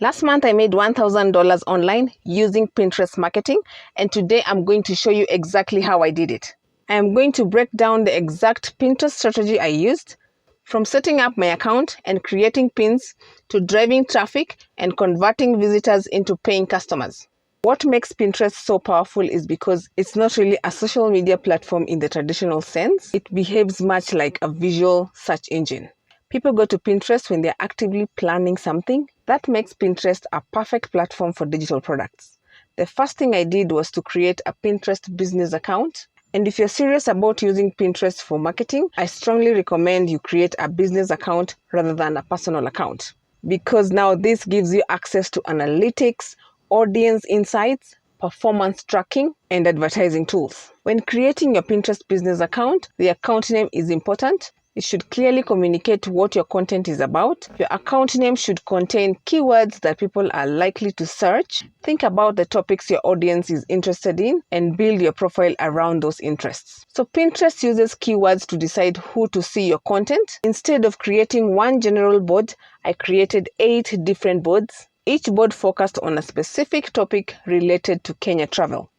Last month, I made $1,000 online using Pinterest marketing, and today I'm going to show you exactly how I did it. I am going to break down the exact Pinterest strategy I used, from setting up my account and creating pins to driving traffic and converting visitors into paying customers. What makes Pinterest so powerful is because it's not really a social media platform in the traditional sense. It behaves much like a visual search engine. People go to Pinterest when they're actively planning something. That makes Pinterest a perfect platform for digital products. The first thing I did was to create a Pinterest business account. And if you're serious about using Pinterest for marketing, I strongly recommend you create a business account rather than a personal account. Because now this gives you access to analytics, audience insights, performance tracking, and advertising tools. When creating your Pinterest business account, the account name is important. It should clearly communicate what your content is about. Your account name should contain keywords that people are likely to search. Think about the topics your audience is interested in and build your profile around those interests. So Pinterest uses keywords to decide who to see your content. Instead of creating one general board, I created 8 different boards. Each board focused on a specific topic related to Kenya travel.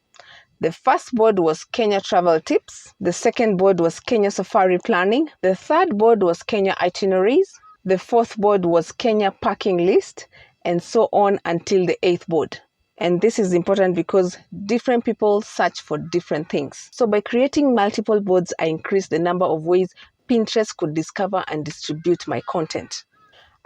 The first board was Kenya travel tips. The second board was Kenya safari planning. The third board was Kenya itineraries. The fourth board was Kenya packing list, and so on until the 8th board. And this is important because different people search for different things. So by creating multiple boards, I increased the number of ways Pinterest could discover and distribute my content.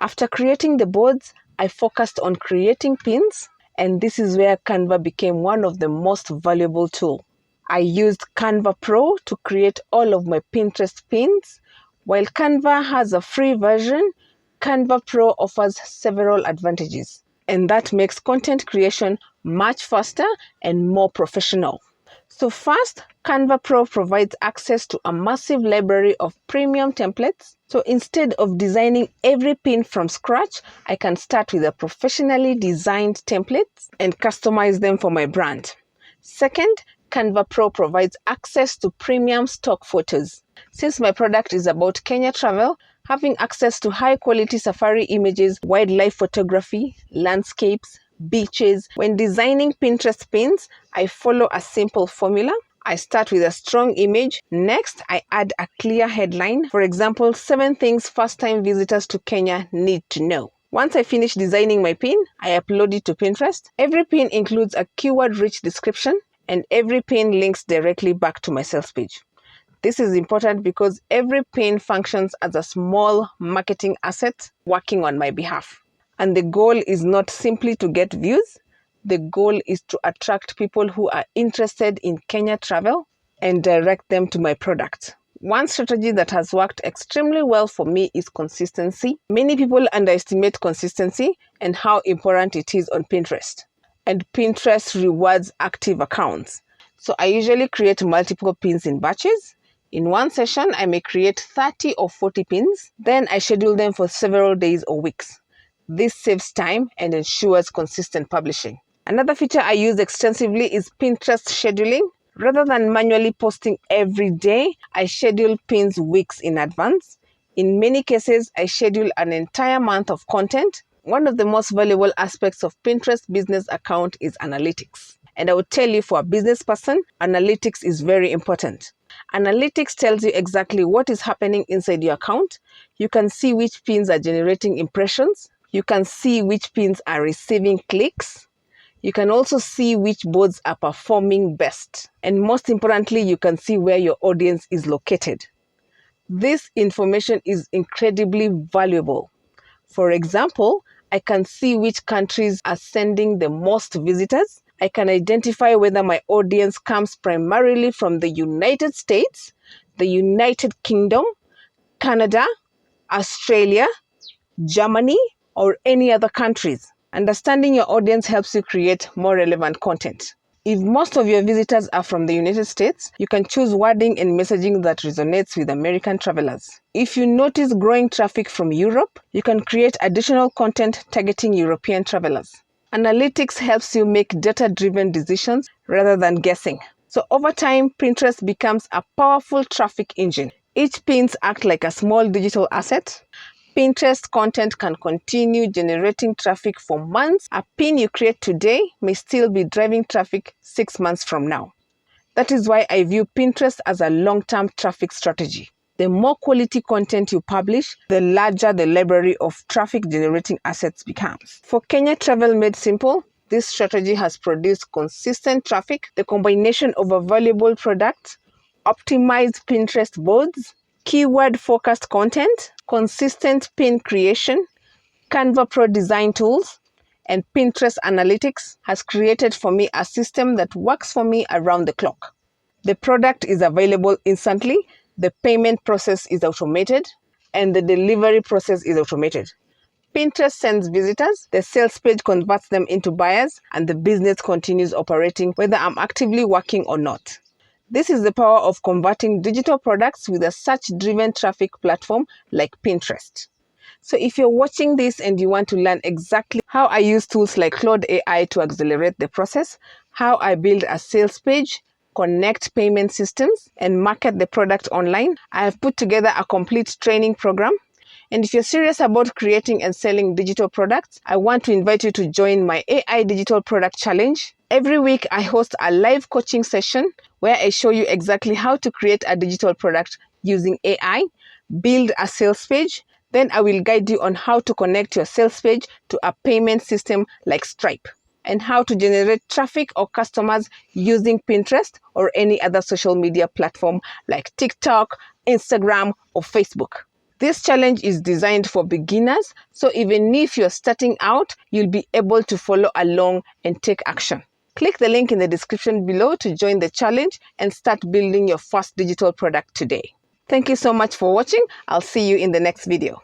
After creating the boards, I focused on creating pins, and this is where Canva became one of the most valuable tools. I used Canva Pro to create all of my Pinterest pins. While Canva has a free version, Canva Pro offers several advantages, and that makes content creation much faster and more professional. So first, Canva Pro provides access to a massive library of premium templates. So instead of designing every pin from scratch, I can start with a professionally designed templates and customize them for my brand. Second, Canva Pro provides access to premium stock photos. Since my product is about Kenya travel, having access to high-quality safari images, wildlife photography, landscapes, beaches. When designing Pinterest pins, I follow a simple formula. I start with a strong image. Next, I add a clear headline. For example, 7 things first-time visitors to Kenya need to know. Once I finish designing my pin, I upload it to Pinterest. Every pin includes a keyword-rich description, and every pin links directly back to my sales page. This is important because every pin functions as a small marketing asset working on my behalf. And the goal is not simply to get views. The goal is to attract people who are interested in Kenya travel and direct them to my product. One strategy that has worked extremely well for me is consistency. Many people underestimate consistency and how important it is on Pinterest. And Pinterest rewards active accounts. So I usually create multiple pins in batches. In one session, I may create 30 or 40 pins. Then I schedule them for several days or weeks. This saves time and ensures consistent publishing. Another feature I use extensively is Pinterest scheduling. Rather than manually posting every day, I schedule pins weeks in advance. In many cases, I schedule an entire month of content. One of the most valuable aspects of Pinterest business account is analytics. And I would tell you, for a business person, analytics is very important. Analytics tells you exactly what is happening inside your account. You can see which pins are generating impressions. You can see which pins are receiving clicks. You can also see which boards are performing best. And most importantly, you can see where your audience is located. This information is incredibly valuable. For example, I can see which countries are sending the most visitors. I can identify whether my audience comes primarily from the United States, the United Kingdom, Canada, Australia, Germany, or any other countries. Understanding your audience helps you create more relevant content. If most of your visitors are from the United States, you can choose wording and messaging that resonates with American travelers. If you notice growing traffic from Europe, you can create additional content targeting European travelers. Analytics helps you make data-driven decisions rather than guessing. So over time, Pinterest becomes a powerful traffic engine. Each pins act like a small digital asset. Pinterest content can continue generating traffic for months. A pin you create today may still be driving traffic 6 months from now. That is why I view Pinterest as a long-term traffic strategy. The more quality content you publish, the larger the library of traffic-generating assets becomes. For Kenya Travel Made Simple, this strategy has produced consistent traffic. The combination of a valuable product, optimized Pinterest boards, keyword-focused content, consistent pin creation, Canva Pro design tools, and Pinterest analytics has created for me a system that works for me around the clock. The product is available instantly, the payment process is automated, and the delivery process is automated. Pinterest sends visitors, the sales page converts them into buyers, and the business continues operating whether I'm actively working or not. This is the power of converting digital products with a search-driven traffic platform like Pinterest. So if you're watching this and you want to learn exactly how I use tools like Claude AI to accelerate the process, how I build a sales page, connect payment systems, and market the product online, I have put together a complete training program. And if you're serious about creating and selling digital products, I want to invite you to join my AI Digital Product Challenge. Every week, I host a live coaching session where I show you exactly how to create a digital product using AI, build a sales page, then I will guide you on how to connect your sales page to a payment system like Stripe, and how to generate traffic or customers using Pinterest or any other social media platform like TikTok, Instagram, or Facebook. This challenge is designed for beginners, so even if you're starting out, you'll be able to follow along and take action. Click the link in the description below to join the challenge and start building your first digital product today. Thank you so much for watching. I'll see you in the next video.